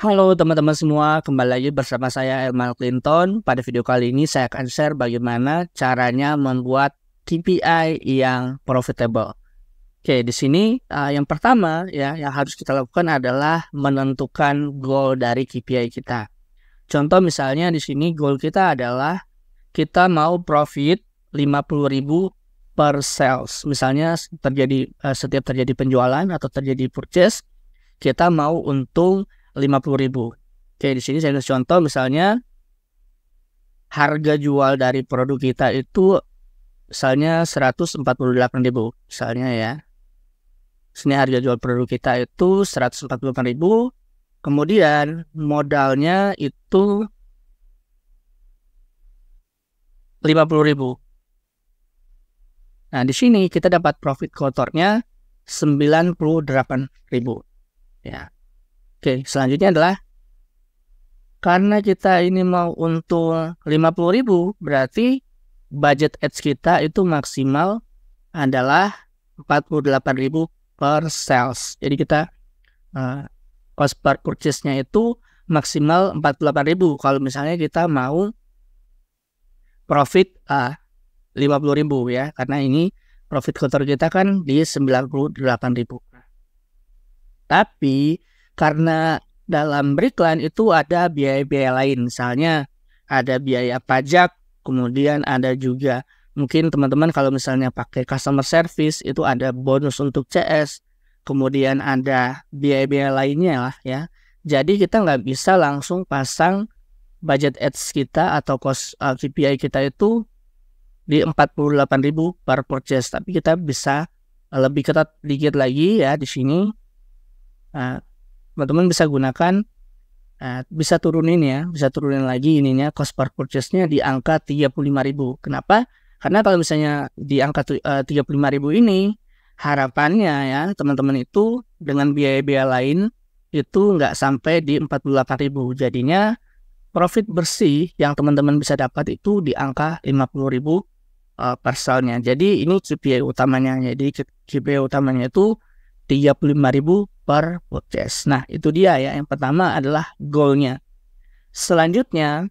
Halo teman-teman semua, kembali lagi bersama saya Elman Clinton. Pada video kali ini saya akan share bagaimana caranya membuat KPI yang profitable. Oke, di sini yang pertama ya yang harus kita lakukan adalah menentukan goal dari KPI kita. Contoh misalnya di sini goal kita adalah kita mau profit 50.000 per sales. Misalnya setiap terjadi penjualan atau terjadi purchase, kita mau untung 50.000. Oke, di sini saya kasih contoh misalnya harga jual dari produk kita itu misalnya 148.000 misalnya ya. Sini harga jual produk kita itu 148.000. Kemudian modalnya itu 50.000. Nah, di sini kita dapat profit kotornya 98.000 ya. Oke, selanjutnya adalah karena kita ini mau untung 50.000, berarti budget ads kita itu maksimal adalah 48.000 per sales. Jadi kita cost per purchase-nya itu maksimal 48.000. Kalau misalnya kita mau profit 50.000 ya, karena ini profit kotor kita kan di 98.000. Tapi karena dalam beriklan itu ada biaya-biaya lain, misalnya ada biaya pajak, kemudian ada juga mungkin teman-teman kalau misalnya pakai customer service itu ada bonus untuk CS, kemudian ada biaya-biaya lainnya lah ya. Jadi kita nggak bisa langsung pasang budget ads kita atau cost KPI kita itu di 48.000 per purchase, tapi kita bisa lebih ketat dikit lagi ya di sini. Teman-teman bisa gunakan, bisa turunin lagi ininya cost per purchase-nya di angka 35.000. Kenapa? Karena kalau misalnya di angka 35.000 ini, harapannya ya teman-teman itu dengan biaya-biaya lain itu nggak sampai di 48.000. Jadinya profit bersih yang teman-teman bisa dapat itu di angka 50.000 per salnya. Jadi ini KPI utamanya. Jadi KPI utamanya itu 35.000 per purchase. Nah, itu dia ya. Yang pertama adalah goalnya. Selanjutnya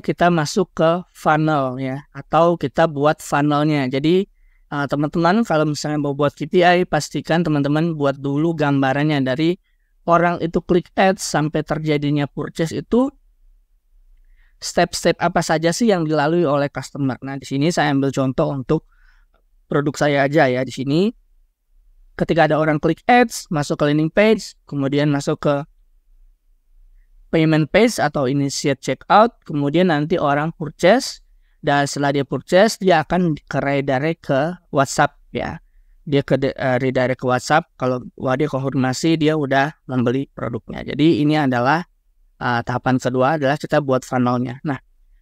kita masuk ke funnel ya, atau kita buat funnelnya. Jadi teman-teman kalau misalnya mau buat KPI, pastikan teman-teman buat dulu gambarannya dari orang itu klik ads sampai terjadinya purchase itu step-step apa saja sih yang dilalui oleh customer. Nah, di sini saya ambil contoh untuk produk saya aja ya. Di sini ketika ada orang klik ads, masuk ke landing page, kemudian masuk ke payment page atau initiate checkout, kemudian nanti orang purchase, dan setelah dia purchase, dia akan redirect ke WhatsApp ya. Dia redirect ke WhatsApp, kalau dia konfirmasi dia udah membeli produknya. Jadi ini adalah tahapan kedua adalah kita buat funnelnya. Nah,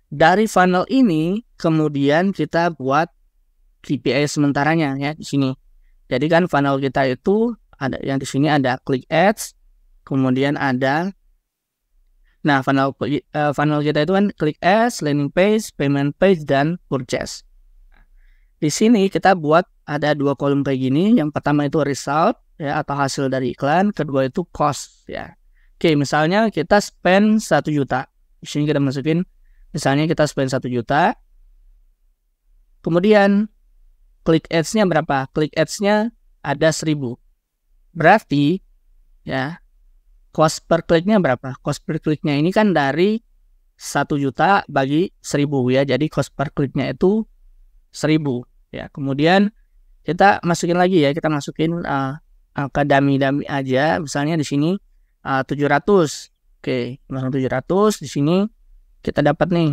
dari funnel ini kemudian kita buat KPI sementaranya ya di sini. Jadi kan funnel kita itu ada yang di sini ada click ads, kemudian ada funnel kita itu kan click ads, landing page, payment page, dan purchase. Di sini kita buat ada dua kolom kayak gini. Yang pertama itu result ya atau hasil dari iklan, kedua itu cost ya. Oke, misalnya kita spend 1 juta. Di sini kita masukin misalnya kita spend 1 juta. Kemudian click ads-nya berapa? Click ads-nya ada 1.000. Berarti ya cost per kliknya berapa? Cost per kliknya ini kan dari 1 juta bagi 1.000 ya. Jadi cost per kliknya itu 1.000 ya. Kemudian kita masukin lagi ya. Kita masukin angka dummy aja. Misalnya di sini 700. Oke, 700 di sini kita dapat nih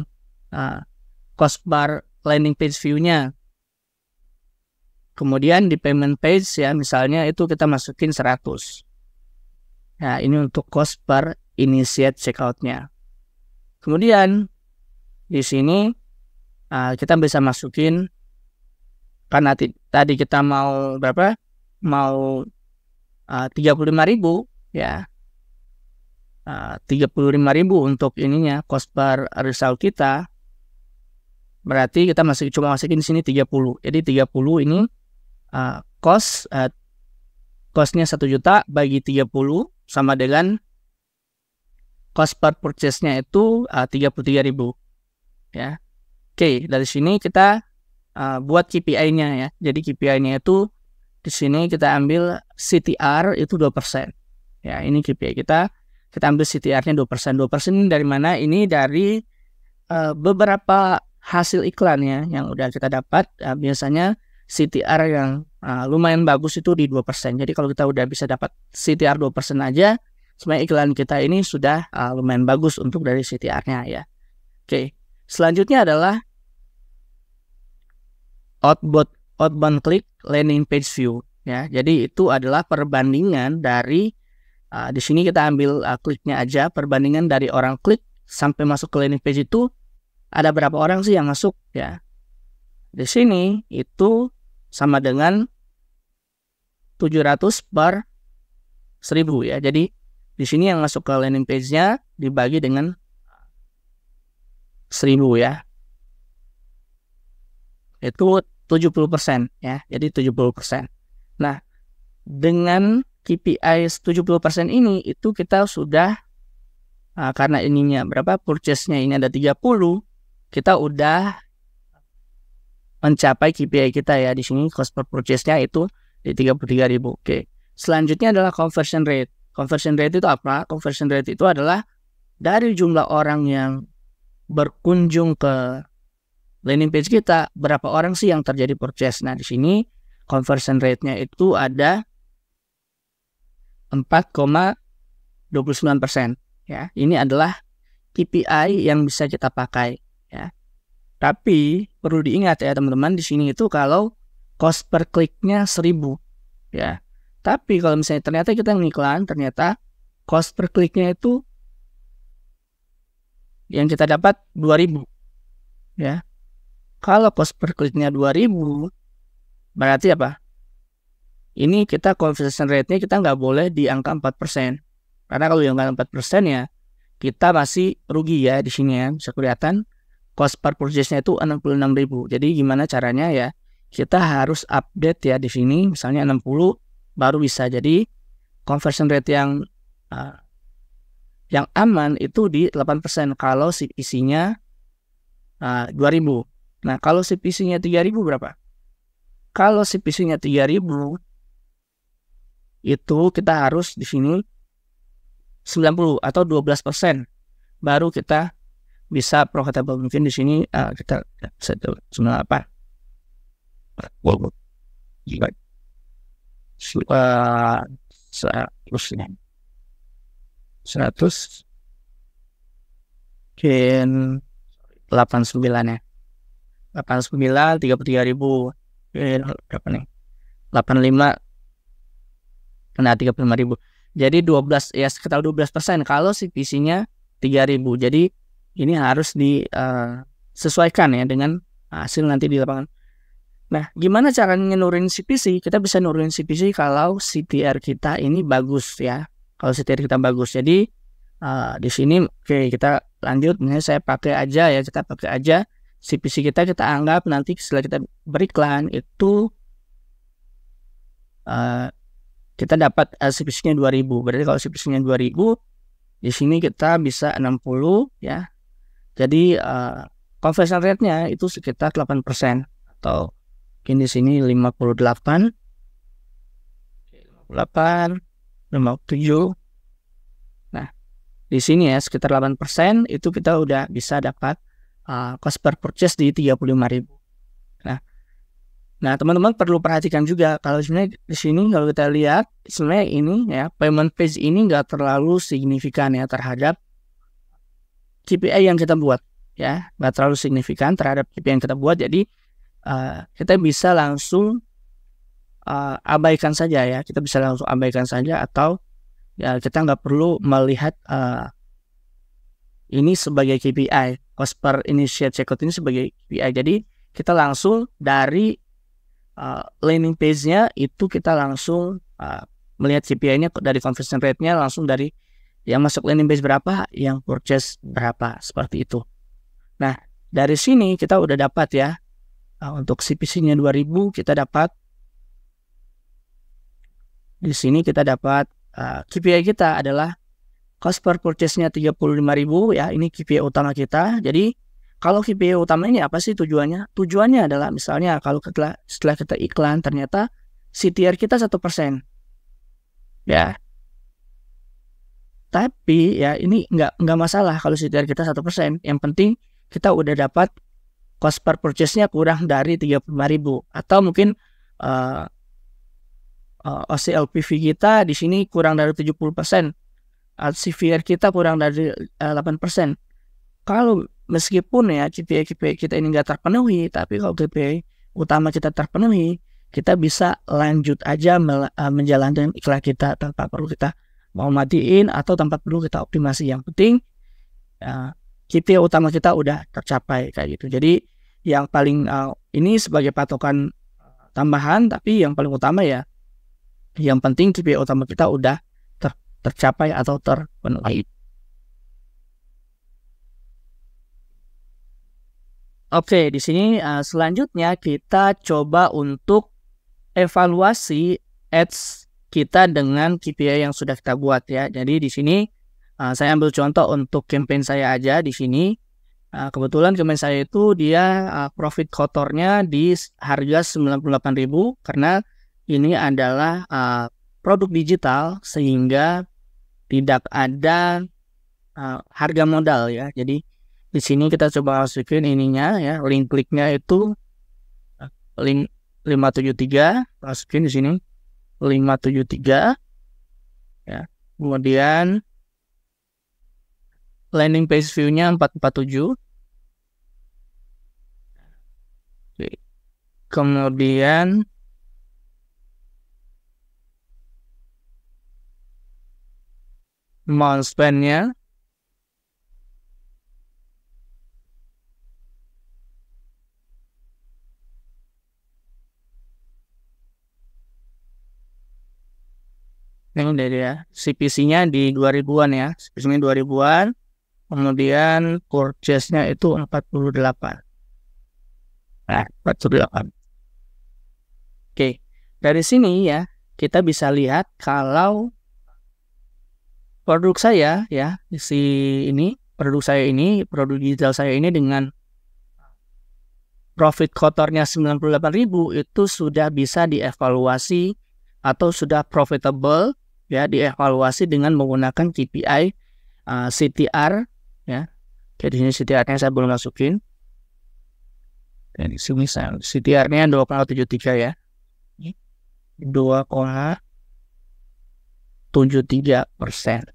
cost per landing page view-nya. Kemudian di payment page ya misalnya itu kita masukin 100. Nah, ini untuk cost per initiate checkout-nya. Kemudian di sini kita bisa masukin karena tadi kita mau berapa? Mau 35.000 ya. 35.000 untuk ininya cost per result kita. Berarti kita cuma masukin di sini 30. Jadi 30 ini cost Cost-nya 1 juta bagi 30 sama dengan cost per purchase-nya itu 33.000 ya. Oke, dari sini kita buat KPI-nya ya. Jadi KPI-nya itu di sini kita ambil CTR itu 2%. Ya, ini KPI kita ambil CTR-nya 2%. 2% ini dari mana? Ini dari beberapa hasil iklannya yang udah kita dapat. Biasanya CTR yang lumayan bagus itu di 2%. Jadi kalau kita udah bisa dapat CTR 2% aja, sebenarnya iklan kita ini sudah lumayan bagus untuk dari CTR-nya ya. Oke, selanjutnya adalah outbound click landing page view ya. Jadi itu adalah perbandingan dari di sini kita ambil kliknya aja, perbandingan dari orang klik sampai masuk ke landing page itu ada berapa orang sih yang masuk ya. Di sini itu sama dengan 700 per 1000 ya. Jadi di sini yang masuk ke landing page-nya dibagi dengan 1000 ya. Itu 70% ya. Jadi 70%. Nah, dengan KPI 70% ini itu kita sudah karena ininya berapa? Purchase-nya ini ada 30, kita udah mencapai KPI kita ya. Di sini cost per purchase-nya itu di 33.000. Oke. Selanjutnya adalah conversion rate. Conversion rate itu apa? Conversion rate itu adalah dari jumlah orang yang berkunjung ke landing page kita, berapa orang sih yang terjadi purchase. Nah, di sini conversion rate-nya itu ada 4,29% ya. Ini adalah KPI yang bisa kita pakai ya. Tapi perlu diingat ya teman-teman, di sini itu kalau cost per kliknya 1000 ya. Tapi kalau misalnya ternyata kita ngiklan, ternyata cost per kliknya itu yang kita dapat 2000 ya. Kalau cost per kliknya 2000 berarti apa? Ini kita conversion rate-nya kita nggak boleh di angka 4%. Karena kalau yang angka 4% ya kita masih rugi ya di sini ya. Bisa kelihatan cost per purchase-nya itu 66.000. Jadi gimana caranya ya? Kita harus update ya di sini, misalnya 60 baru bisa. Jadi conversion rate yang aman itu di 8% kalau CPC-nya 2000. Nah, kalau CPC-nya 3000 berapa? Kalau CPC-nya 3000 itu kita harus di sini 90 atau 12% baru kita bisa profitable. Mungkin di sini kita 98 100 mungkin 89 ya. 89 33.000 berapa nih? 85 nah 35.000. Jadi 12 ya, sekitar 12% kalau CPC-nya 3.000. Jadi ini harus disesuaikan ya dengan hasil nanti di lapangan. Nah, gimana caranya nurunin CPC? Kita bisa nurunin CPC kalau CTR kita ini bagus ya. Kalau CTR kita bagus. Jadi di sini oke, kita lanjut. Misalnya saya pakai aja ya, kita pakai aja CPC kita anggap nanti setelah kita beriklan itu kita dapat CPC-nya 2000. Berarti kalau CPC-nya 2000 di sini kita bisa 60 ya. Jadi conversion rate-nya itu sekitar 8% atau mungkin di sini 58 57. Nah, di sini ya sekitar 8% itu kita udah bisa dapat cost per purchase di 35.000. Nah, teman-teman perlu perhatikan juga kalau sebenarnya di sini kalau kita lihat sebenarnya ini ya payment page ini nggak terlalu signifikan ya terhadap KPI yang kita buat ya, nggak terlalu signifikan terhadap KPI yang kita buat. Jadi kita bisa langsung abaikan saja ya, kita bisa langsung abaikan saja atau ya kita nggak perlu melihat ini sebagai KPI, cost per initiate checkout ini sebagai KPI. Jadi kita langsung dari landing page-nya itu kita langsung melihat KPI-nya dari conversion rate-nya langsung dari yang masuk landing page berapa, yang purchase berapa, seperti itu. Nah, dari sini kita udah dapat ya untuk CPC-nya 2000 kita dapat di sini kita dapat KPI kita adalah cost per purchase-nya 35.000 ya. Ini KPI utama kita. Jadi kalau KPI utama ini apa sih tujuannya? Tujuannya adalah misalnya kalau setelah kita iklan ternyata CTR kita 1%. Ya. Tapi ya ini nggak masalah kalau CTR kita 1%. Yang penting kita udah dapat cost per purchase-nya kurang dari 35.000 atau mungkin OCLPV kita di sini kurang dari 70%. CVR kita kurang dari 8%. Kalau meskipun ya KPI kita ini nggak terpenuhi, tapi kalau KPI utama kita terpenuhi, kita bisa lanjut aja menjalankan iklan kita tanpa perlu kita mau matiin atau tanpa perlu kita optimasi. Yang penting KPI utama kita udah tercapai kayak gitu. Jadi yang paling ini sebagai patokan tambahan, tapi yang paling utama ya yang penting KPI utama kita udah tercapai atau terpenuhi. Oke, di sini selanjutnya kita coba untuk evaluasi ads kita dengan KPI yang sudah kita buat ya. Jadi di sini saya ambil contoh untuk campaign saya aja di sini. Kebetulan campaign saya itu dia profit kotornya di harga 98.000 karena ini adalah produk digital sehingga tidak ada harga modal ya. Jadi di sini kita coba masukin ininya ya, link kliknya itu link 573, masukin di sini 573 ya. Kemudian landing page view-nya 447. Oke. Kemudian amount spend-nya ini dari ya, CPC-nya di 2000-an ya, CPC-nya 2000-an, kemudian purchase-nya itu 48. Nah, 48. Oke, dari sini ya, kita bisa lihat kalau produk saya ya, produk digital saya ini dengan profit kotornya 98.000 itu sudah bisa dievaluasi atau sudah profitable ya, dievaluasi dengan menggunakan KPI CTR ya. Jadi ini CTR-nya saya belum masukin. Dan di sini CTR-nya 2,73 ya. 2,73%.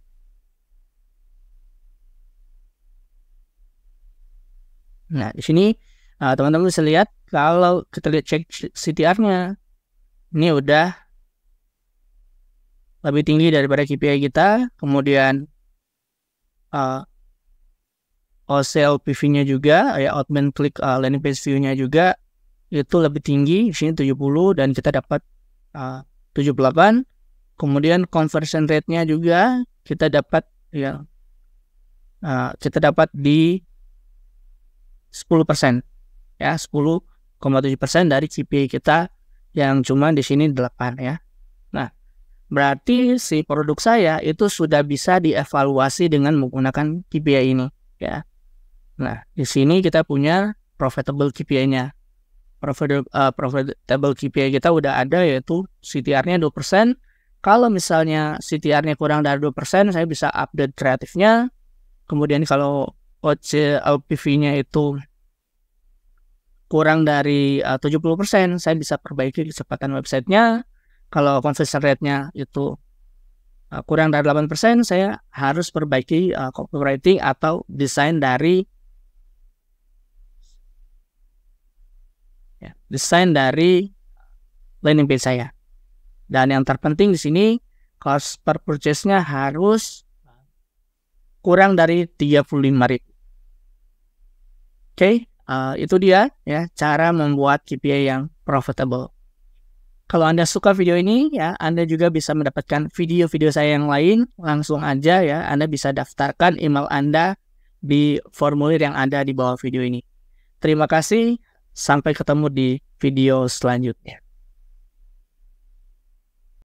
Nah, di sini teman-teman bisa lihat kalau kita lihat cek CTR-nya ini udah lebih tinggi daripada KPI kita. Kemudian OCLPV-nya juga ya, outbound click landing page view-nya juga itu lebih tinggi. Di sini 70 dan kita dapat 78. Kemudian conversion rate-nya juga kita dapat ya di 10% ya, 10,7% dari KPI kita yang cuma di sini 8 ya. Nah, berarti si produk saya itu sudah bisa dievaluasi dengan menggunakan KPI ini ya. Nah, di sini kita punya profitable KPI-nya. Profitable KPI kita udah ada, yaitu CTR-nya 2%. Kalau misalnya CTR-nya kurang dari 2%, saya bisa update kreatifnya. Kemudian kalau OCLPV-nya itu kurang dari 70%, saya bisa perbaiki kecepatan websitenya. Kalau conversion rate-nya itu kurang dari 8%, saya harus perbaiki copywriting atau desain dari landing page saya. Dan yang terpenting di sini cost per purchase-nya harus kurang dari 35.000. Oke, itu dia ya cara membuat KPI yang profitable. Kalau Anda suka video ini ya, Anda juga bisa mendapatkan video-video saya yang lain. Langsung aja ya, Anda bisa daftarkan email Anda di formulir yang ada di bawah video ini. Terima kasih, sampai ketemu di video selanjutnya.